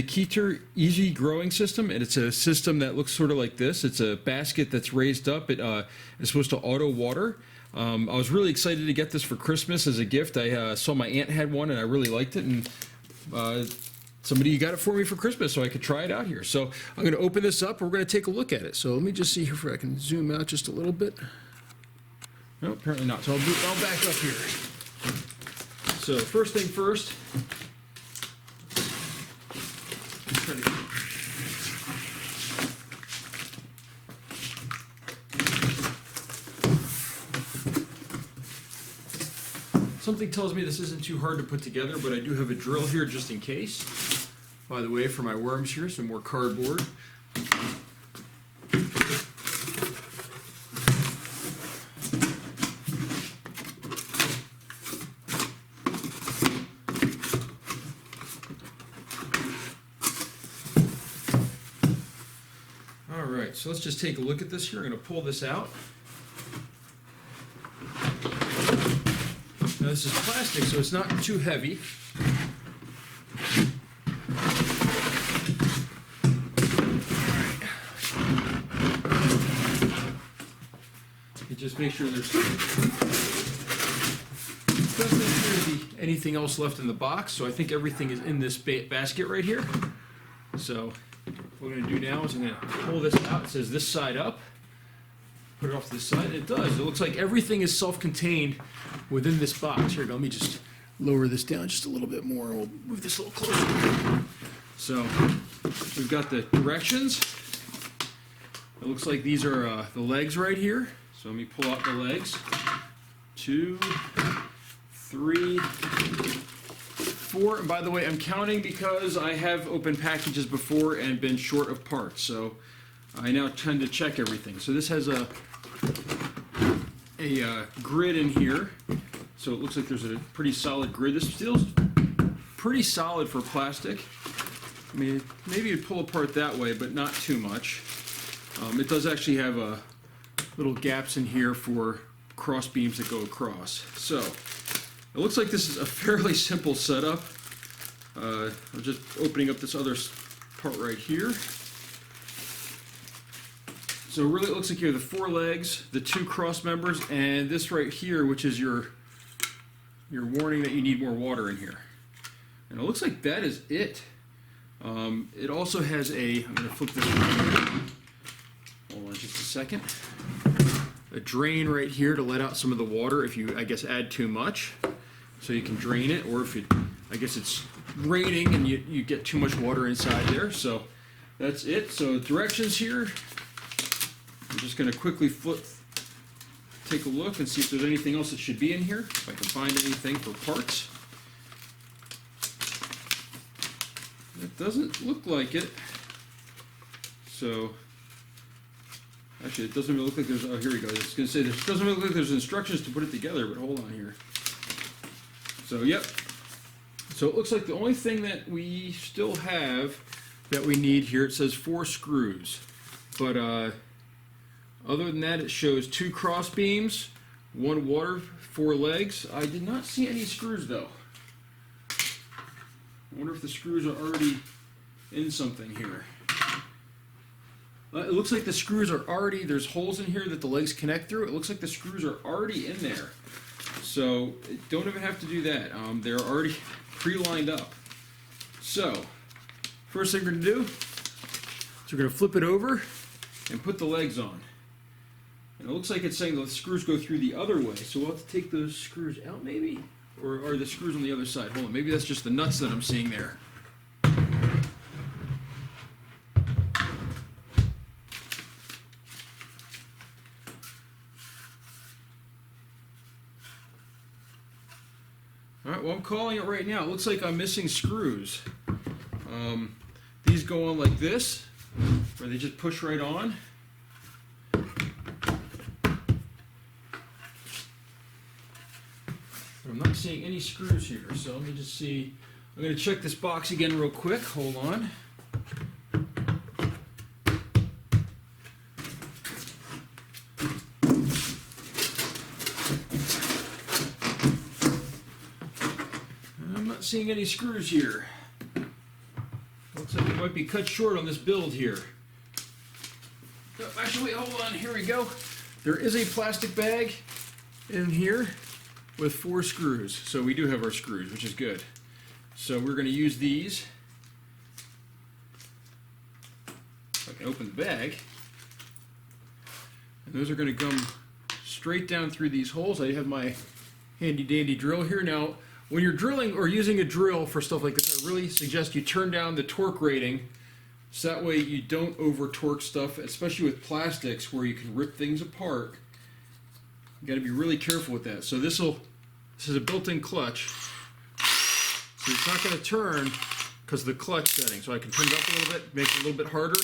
The Keter Easy Growing System, and it's a system that looks sort of like this. It's a basket that's raised up. It is supposed to auto water. I was really excited to get this for Christmas as a gift. I saw my aunt had one and I really liked it, and somebody got it for me for Christmas so I could try it out here. So I'm going to open this up and we're going to take a look at it. So let me just see here if I can zoom out just a little bit. No, apparently not. So I'll back up here. So first thing first, something tells me this isn't too hard to put together, but I do have a drill here just in case. By the way, for my worms here, some more cardboard. All right, so let's just take a look at this here. I'm going to pull this out. Now this is plastic, so it's not too heavy. You just make sure there's doesn't appear to be anything else left in the box, so I think everything is in this basket right here. So what I'm going to do now is I'm going to pull this out. It says this side up. Put it off to this side, and it does. It looks like everything is self-contained within this box. Here, let me just lower this down just a little bit more. We'll move this a little closer. So we've got the directions. It looks like these are the legs right here. So let me pull out the legs. 2, 3, 4. And by the way, I'm counting because I have opened packages before and been short of parts. So I now tend to check everything. So this has a grid in here. So it looks like there's a pretty solid grid. This feels pretty solid for plastic. I mean, maybe you'd pull apart that way, but not too much. It does actually have little gaps in here for cross beams that go across. So it looks like this is a fairly simple setup. I'm just opening up this other part right here. So really it looks like you have the 4 legs, the 2 cross members, and this right here, which is your warning that you need more water in here. And it looks like that is it. It also has I'm going to flip this around. Hold on just a second. A drain right here to let out some of the water if you, I guess, add too much. So you can drain it, or if I guess it's raining and you get too much water inside there. So that's it. So directions here. I'm just going to quickly take a look and see if there's anything else that should be in here, if I can find anything for parts. It doesn't look like it. So, actually, it doesn't really look like there's, oh, here we go. I was going to say, it doesn't really look like there's instructions to put it together, but hold on here. So, yep. So it looks like the only thing that we still have that we need here, it says 4 screws. But, other than that, it shows 2 cross beams, 1 water, 4 legs. I did not see any screws though. I wonder if the screws are already in something here. It looks like the screws are already, there's holes in here that the legs connect through. It looks like the screws are already in there. So don't even have to do that. They're already pre-lined up. So first thing we're going to do is we're going to flip it over and put the legs on. And it looks like it's saying the screws go through the other way, so we'll have to take those screws out maybe? Or are the screws on the other side? Hold on, maybe that's just the nuts that I'm seeing there. Alright, well I'm calling it right now. It looks like I'm missing screws. These go on like this, where they just push right on. I'm not seeing any screws here, so let me just see. I'm going to check this box again real quick. Hold on. I'm not seeing any screws here. Looks we might be cut short on this build here. Actually, wait, hold on, here we go. There is a plastic bag in here with 4 screws. So we do have our screws, which is good. So we're going to use these. If I can open the bag. And those are going to come straight down through these holes. I have my handy dandy drill here. Now, when you're drilling or using a drill for stuff like this, I really suggest you turn down the torque rating so that way you don't over torque stuff, especially with plastics where you can rip things apart. You got to be really careful with that. So this is a built-in clutch. So it's not going to turn because of the clutch setting. So I can turn it up a little bit, make it a little bit harder.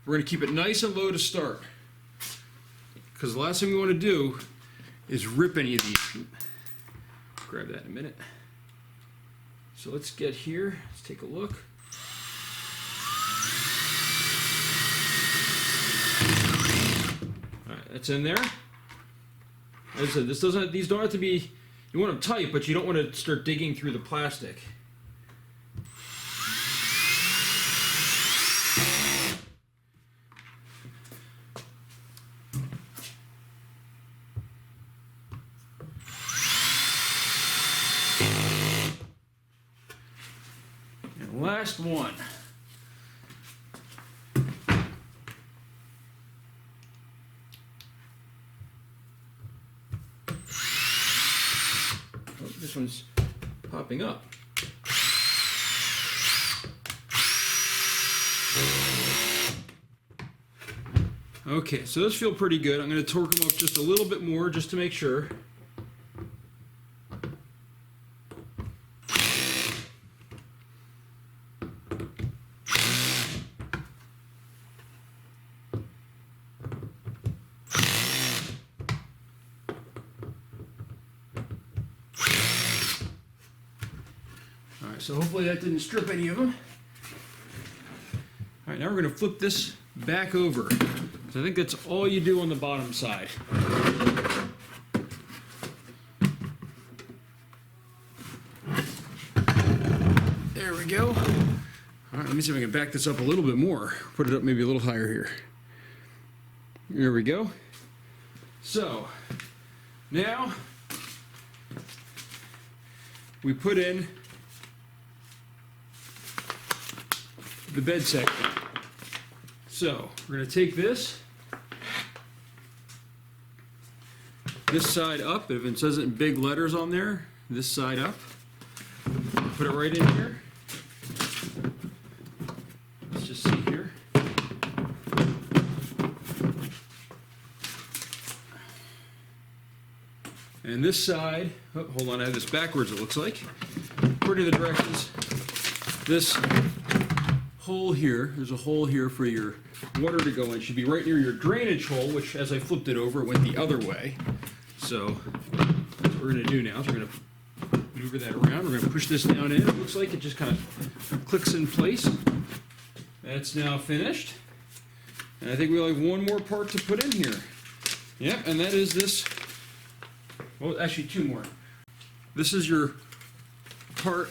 We're going to keep it nice and low to start. Because the last thing we want to do is rip any of these. Grab that in a minute. So let's get here. Let's take a look. All right, that's in there. As I said, these don't have to be. You want them tight, but you don't want to start digging through the plastic. And last one. This one's popping up. Okay, so those feel pretty good. I'm going to torque them up just a little bit more just to make sure. So hopefully that didn't strip any of them. All right, now we're going to flip this back over. So I think that's all you do on the bottom side. There we go. All right, let me see if I can back this up a little bit more. Put it up maybe a little higher here. There we go. So now we put in the bed section. So we're going to take this side up. If it says it in big letters on there, this side up. Put it right in here. Let's just see here. And this side, oh, hold on, I have this backwards it looks like. According to the directions, this hole here, there's a hole here for your water to go in. It should be right near your drainage hole, which as I flipped it over, it went the other way. So what we're going to do now is we're going to maneuver that around. We're going to push this down in. It looks like it just kind of clicks in place. That's now finished. And I think we only have one more part to put in here. Yep, and that is this. Well, actually two more. This is your part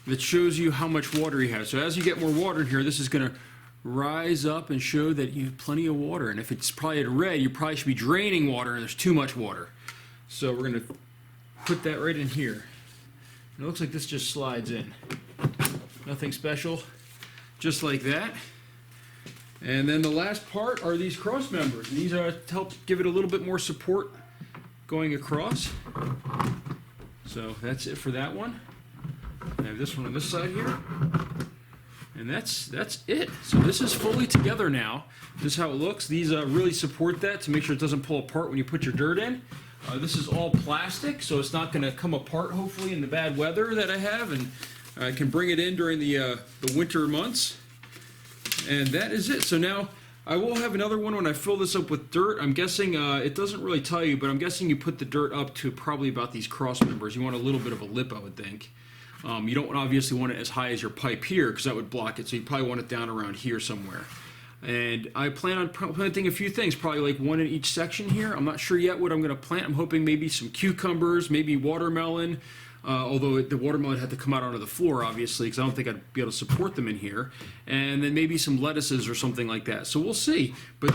that shows you how much water you have. So as you get more water in here, this is going to rise up and show that you have plenty of water. And if it's probably at red, you probably should be draining water and there's too much water. So we're going to put that right in here. And it looks like this just slides in. Nothing special, just like that. And then the last part are these cross members. And these are to help give it a little bit more support going across. So that's it for that one. I have this one on this side here, and that's it. So this is fully together now. This is how it looks. These really support that to make sure it doesn't pull apart when you put your dirt in. This is all plastic, so it's not going to come apart hopefully in the bad weather that I have, and I can bring it in during the winter months. And that is it. So now I will have another one when I fill this up with dirt. I'm guessing it doesn't really tell you, but I'm guessing you put the dirt up to probably about these cross members. You want a little bit of a lip, I would think. You don't obviously want it as high as your pipe here because that would block it, so you probably want it down around here somewhere. And I plan on planting a few things, probably like one in each section here. I'm not sure yet what I'm going to plant. I'm hoping maybe some cucumbers, maybe watermelon, although the watermelon had to come out onto the floor, obviously, because I don't think I'd be able to support them in here. And then maybe some lettuces or something like that. So we'll see. But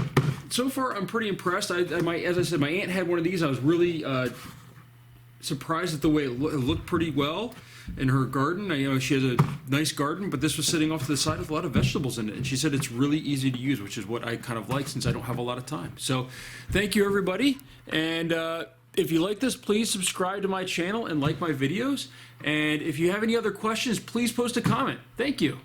so far, I'm pretty impressed. As I said, my aunt had one of these. I was really surprised at the way it looked pretty well in her garden. She has a nice garden, but this was sitting off to the side with a lot of vegetables in it. And she said it's really easy to use, which is what I kind of like since I don't have a lot of time. So thank you, everybody. And if you like this, please subscribe to my channel and like my videos. And if you have any other questions, please post a comment. Thank you.